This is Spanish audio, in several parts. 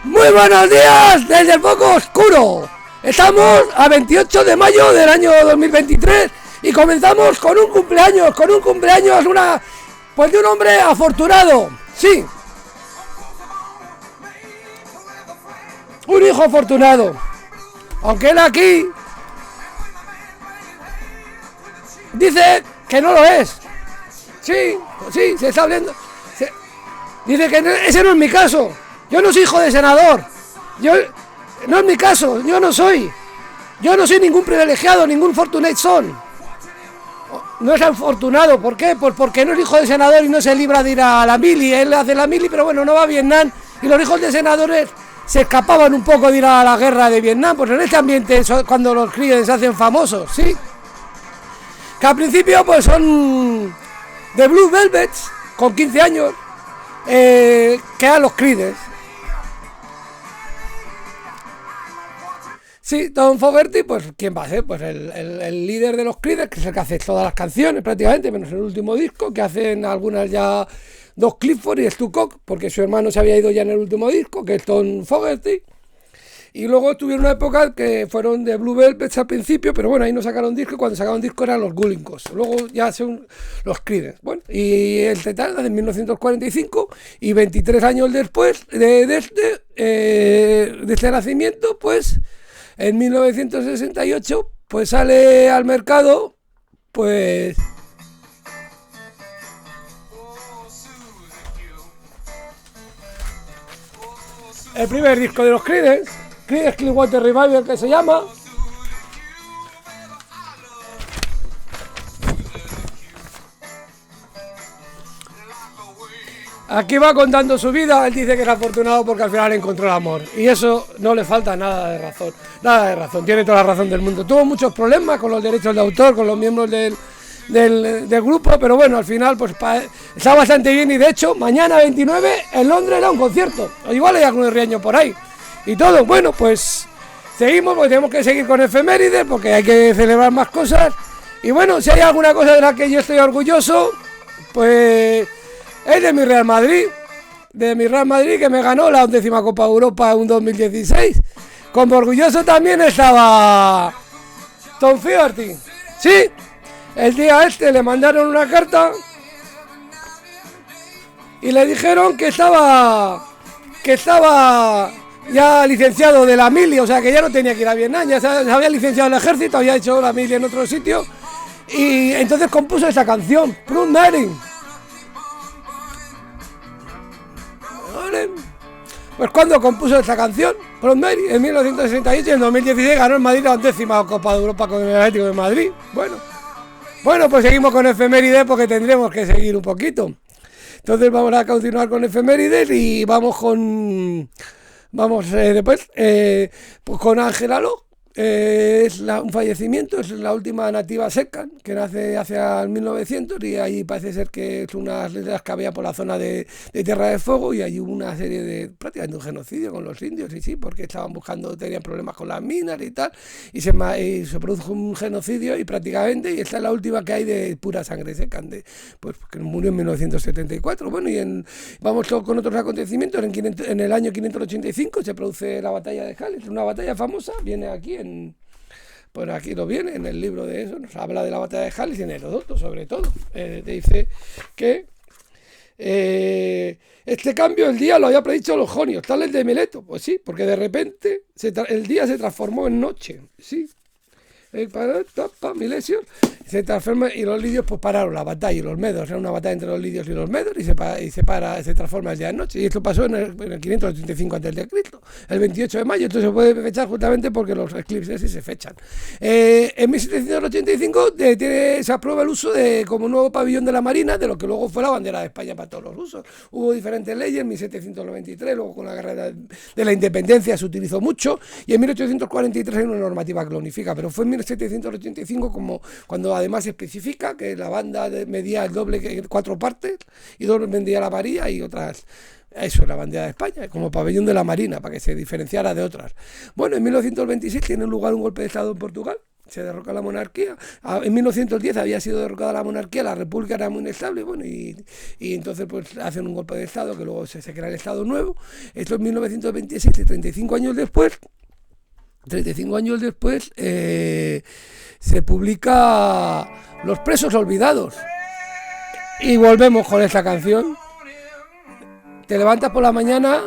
Muy buenos días desde el foco oscuro. Estamos a 28 de mayo del año 2023 y comenzamos con un cumpleaños, de un hombre afortunado. Sí, un hijo afortunado. Aunque él aquí dice que no lo es. Sí, se está hablando. Dice que ese no es mi caso. Yo no soy hijo de senador. No es mi caso. Yo no soy ningún privilegiado, ningún fortunate son. No es afortunado. ¿Por qué? Pues porque no es hijo de senador y no se libra de ir a la mili. Él hace la mili, pero bueno, no va a Vietnam. Y los hijos de senadores se escapaban un poco de ir a la guerra de Vietnam. Pues en este ambiente, cuando los críos se hacen famosos, ¿sí? Que al principio pues son de Blue Velvets, con 15 años, que eran los Creedence. Sí, Tom Fogerty, pues ¿quién va a ser? Pues el líder de los Creedence, que es el que hace todas las canciones prácticamente, menos el último disco, que hacen algunas ya Doug Clifford y Stu Cook, porque su hermano se había ido ya en el último disco, que es Tom Fogerty. Y luego tuvieron una época que fueron de Blue Velvet al principio, pero bueno, ahí no sacaron disco, y cuando sacaron disco eran los Gullinkos. Luego ya son los Creedence. Bueno, y el total de 1945 y 23 años después de este nacimiento, pues en 1968 pues sale al mercado pues el primer disco de los Creedence Clearwater Revival, que se llama. Aquí va contando su vida. Él dice que es afortunado porque al final encontró el amor, y eso no le falta nada de razón, tiene toda la razón del mundo. Tuvo muchos problemas con los derechos de autor, con los miembros del grupo, pero bueno, al final pues está bastante bien. Y de hecho mañana 29 en Londres era un concierto, o igual hay algún riaño por ahí y todo. Bueno, pues seguimos, porque tenemos que seguir con efemérides, porque hay que celebrar más cosas. Y bueno, si hay alguna cosa de la que yo estoy orgulloso, pues es de mi Real Madrid, que me ganó la 11ª Copa de Europa en 2016. Como orgulloso también estaba Tom Fogerty. Sí, el día le mandaron una carta y le dijeron que estaba ya licenciado de la mili, o sea que ya no tenía que ir a Vietnam, ya se había licenciado en el ejército, había hecho la mili en otro sitio, y entonces compuso esa canción, Proud Mary. Pues cuando compuso esta canción, Proud Mary, en 1968, y en 2016 ganó el Madrid la 10ª Copa de Europa con el Atlético de Madrid. Bueno, pues seguimos con efemérides, porque tendremos que seguir un poquito. Entonces vamos a continuar con efemérides y vamos después pues con Angela Locke. Es un fallecimiento, es la última nativa seca que nace hacia el 1900, y ahí parece ser que es unas letras que había por la zona de Tierra de Fuego, y ahí hubo una serie de prácticamente un genocidio con los indios, y sí, porque tenían problemas con las minas y tal, y se produjo un genocidio, y prácticamente, y esta es la última que hay de pura sangre seca, pues que murió en 1974. Bueno, y vamos con otros acontecimientos. En el año 585 se produce la batalla de Hales, una batalla famosa, viene aquí por aquí lo viene en el libro de eso, nos habla de la batalla de Hales, y en Heródoto sobre todo, te dice que este cambio el día lo había predicho los jonios, tal el de Mileto. Pues sí, porque de repente el día se transformó en noche, sí. Milesios se transforma, y los lidios pues pararon la batalla, y los medos, era una batalla entre los lidios y los medos, y se transforma el día en noche. Y esto pasó en el 585 a.C., el 28 de mayo. Entonces se puede fechar justamente porque los eclipses sí se fechan. En 1785 se aprueba el uso como nuevo pabellón de la Marina, de lo que luego fue la bandera de España para todos los rusos. Hubo diferentes leyes. En 1793, luego con la guerra de la independencia se utilizó mucho, y en 1843 hay una normativa que lo unifica, pero fue en 1785 cuando además se especifica que la banda medía el doble, que 4 partes, y doble medía la varilla, y otras, eso, la bandera de España, como pabellón de la Marina, para que se diferenciara de otras. Bueno, en 1926 tiene lugar un golpe de estado en Portugal, se derroca la monarquía. En 1910 había sido derrocada la monarquía, la república era muy inestable, bueno, y entonces pues hacen un golpe de estado, que luego se crea el estado nuevo. Esto en 1926, y 35 años después, se publica Los presos olvidados. Y volvemos con esta canción. Te levantas por la mañana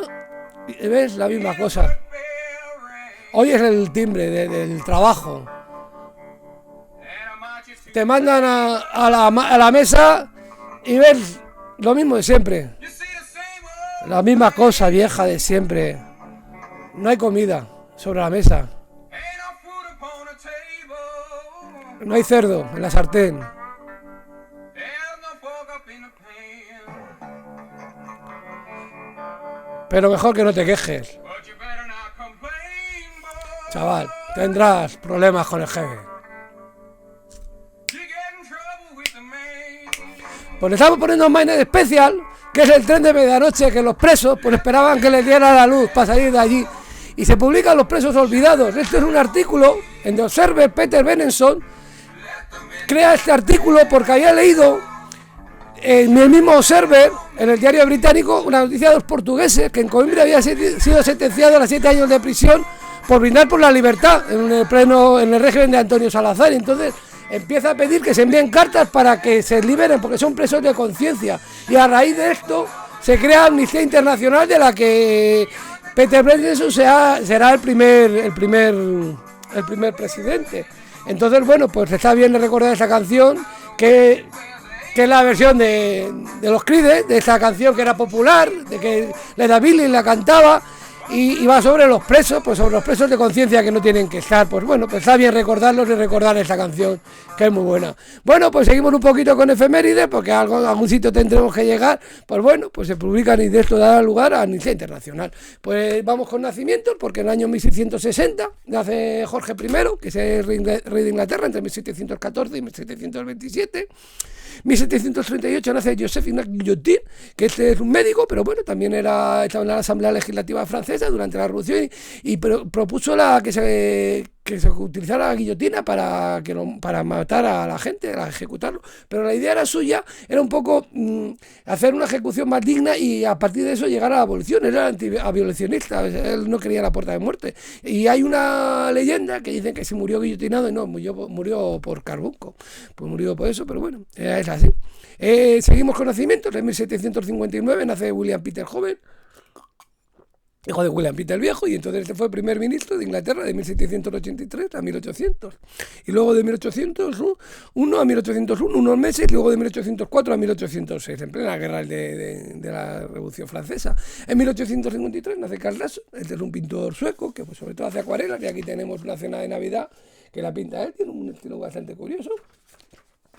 y ves la misma cosa. Hoy es el timbre del trabajo. Te mandan a la mesa y ves lo mismo de siempre. La misma cosa vieja de siempre. No hay comida sobre la mesa. No hay cerdo en la sartén. Pero mejor que no te quejes. Chaval, tendrás problemas con el jefe. Pues le estamos poniendo Minded Special, que es el tren de medianoche, que los presos pues esperaban que les diera la luz para salir de allí. Y se publican Los presos olvidados. Este es un artículo en The Observer. Peter Benenson crea este artículo porque había leído en el mismo Observer, en el diario británico, una noticia de los portugueses que en Coimbra había sido sentenciado a 7 años de prisión por brindar por la libertad en el régimen de Antonio Salazar. Y entonces empieza a pedir que se envíen cartas para que se liberen, porque son presos de conciencia. Y a raíz de esto se crea Amnistía Internacional, de la que Peter Benenson será el primer presidente. Entonces, bueno, pues está bien recordar esa canción, que es la versión de los Creedence, de esa canción que era popular, de que Led Billy la cantaba, y va sobre los presos, pues sobre los presos de conciencia que no tienen que estar. Pues bueno, pues está bien recordarlos y recordar esta canción, que es muy buena. Bueno, pues seguimos un poquito con efemérides, porque a algún sitio tendremos que llegar. Pues bueno, pues se publican y de esto da lugar a Amnistía Internacional. Pues vamos con nacimientos, porque en el año 1660 nace Jorge I, que es el rey de Inglaterra, entre 1714 y 1727. 1738 nace Joseph-Ignace Guillotin, que este es un médico, pero bueno, también estaba en la Asamblea Legislativa Francesa durante la Revolución, y propuso que se utilizara la guillotina para matar a la gente, para ejecutarlo. Pero la idea era suya, era un poco hacer una ejecución más digna, y a partir de eso llegar a la abolición. Él era antiabolicionista, él no quería la puerta de muerte. Y hay una leyenda que dicen que se murió guillotinado, y no, murió por carbunco. Pues murió por eso, pero bueno, es así. Seguimos con nacimientos. En 1759 nace William Pitt el Joven, hijo de William Pitt el Viejo, y entonces este fue primer ministro de Inglaterra de 1783 a 1800. Y luego de 1801 a 1801, unos meses, y luego de 1804 a 1806, en plena guerra de la Revolución Francesa. En 1853 nace Carl Lasso, este es un pintor sueco que pues sobre todo hace acuarelas, y aquí tenemos una cena de Navidad que la pinta él, tiene un estilo bastante curioso.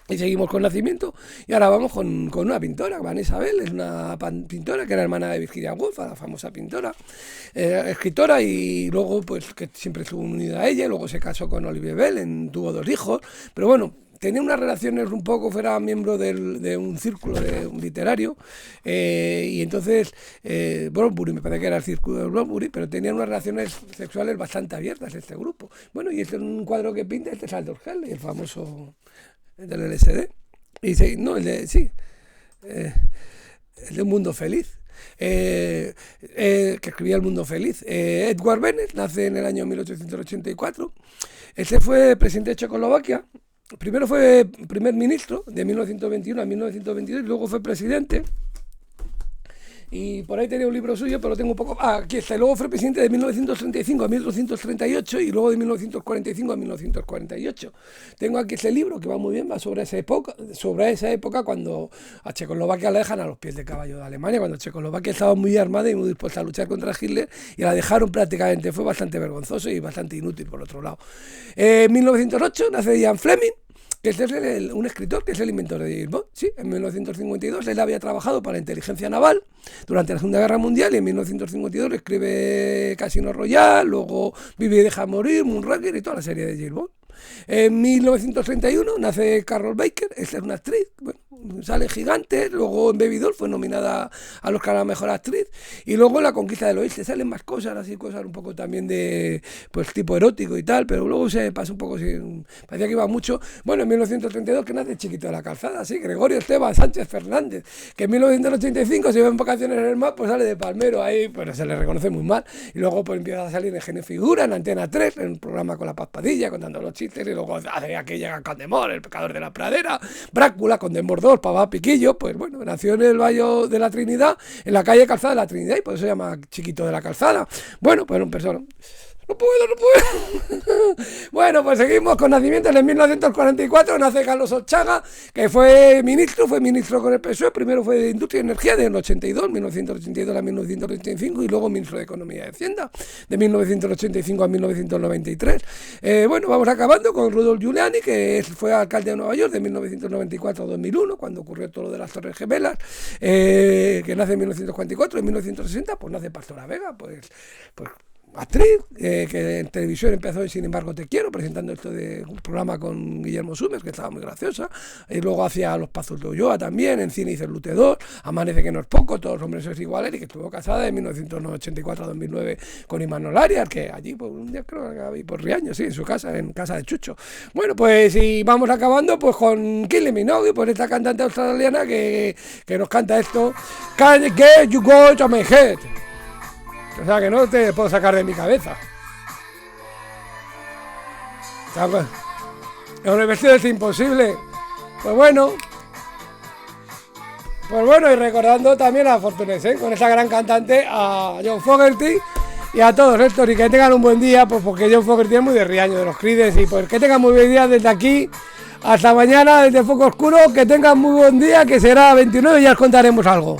Y seguimos con nacimiento, y ahora vamos con una pintora, Vanessa Bell, es una pintora que era hermana de Virginia Woolf, la famosa pintora, escritora, y luego pues que siempre estuvo unida a ella, y luego se casó con Olivier Bell, tuvo 2 hijos, pero bueno, tenía unas relaciones un poco, fuera miembro de un círculo literario, y entonces Bloomsbury, me parece que era el círculo de Bloomsbury, pero tenían unas relaciones sexuales bastante abiertas este grupo. Bueno, y este es un cuadro que pinta, este es Aldous Huxley, el famoso del LSD, y el de Un Mundo Feliz, que escribía El Mundo Feliz. Edward Bennett nace en el año 1884. Este fue presidente de Checoslovaquia. Primero fue primer ministro de 1921 a 1922, y luego fue presidente. Y por ahí tenía un libro suyo, pero lo tengo un poco... aquí está. Luego fue presidente de 1935 a 1938, y luego de 1945 a 1948. Tengo aquí ese libro que va muy bien, va sobre esa época cuando a Checoslovaquia la dejan a los pies de caballo de Alemania, cuando Checoslovaquia estaba muy armada y muy dispuesta a luchar contra Hitler, y la dejaron prácticamente. Fue bastante vergonzoso y bastante inútil, por otro lado. En 1908 nace Ian Fleming, que es un escritor que es el inventor de James Bond. Sí, en 1952 él había trabajado para la inteligencia naval durante la Segunda Guerra Mundial, y en 1952 escribe Casino Royale, luego Vive y deja morir, Moonraker y toda la serie de James Bond. En 1931 nace Carol Baker, esta es una actriz, bueno, sale Gigantes, luego en Baby Doll fue nominada al Oscar a la Mejor Actriz, y luego en La Conquista del Oeste salen más cosas, así cosas un poco también de, pues tipo erótico y tal, pero luego se pasó un poco, parecía que iba mucho. Bueno, en 1932 que nace Chiquito de la Calzada, sí, Gregorio Esteban Sánchez Fernández, que en 1985 se ve en Vacaciones en el Mar, pues sale de palmero ahí, pero se le reconoce muy mal, y luego pues empieza a salir en Genefigura, en Antena 3, en un programa con la Paz Padilla, contando los chistes, y luego hace aquella Candemor, El Pecador de la Pradera, Brácula, con Dembor 2, Papá Piquillo. Pues bueno, nació en el Valle de la Trinidad, en la calle Calzada de la Trinidad, y por eso se llama Chiquito de la Calzada. Bueno, pues un persona. No puedo. Bueno, pues seguimos con nacimientos. En 1944 nace Carlos Ochaga, que fue ministro con el PSOE. Primero fue de Industria y Energía del 82, 1982 a 1985, y luego ministro de Economía y Hacienda de 1985 a 1993. Bueno, vamos acabando con Rudolf Giuliani, que fue alcalde de Nueva York de 1994 a 2001, cuando ocurrió todo lo de las Torres Gemelas, que nace en 1944. En 1960 pues nace Pastora Vega, pues actriz, que en televisión empezó en Sin embargo te quiero, presentando esto de un programa con Guillermo Summers, que estaba muy graciosa, y luego hacía Los Pazos de Ulloa también, en cine hizo El Lute 2, Amanece que no es poco, Todos los hombres es iguales, y que estuvo casada de 1984 a 2009 con Imanol Arias, que allí pues, un día creo que había por Riaño, sí, en su casa, en casa de Chucho. Bueno, pues y vamos acabando pues con Kylie Minogue, pues esta cantante australiana que nos canta esto, Can't Get You Go to My Head. O sea que no te puedo sacar de mi cabeza. Con el vestido es imposible. Pues bueno, y recordando también a Fortunes, con esa gran cantante, a John Fogerty y a todos estos, y que tengan un buen día, pues porque John Fogerty es muy de Riaño, de los Creedence, y pues que tengan muy buen día desde aquí hasta mañana, desde Foco Oscuro, que tengan muy buen día, que será 29 y ya os contaremos algo.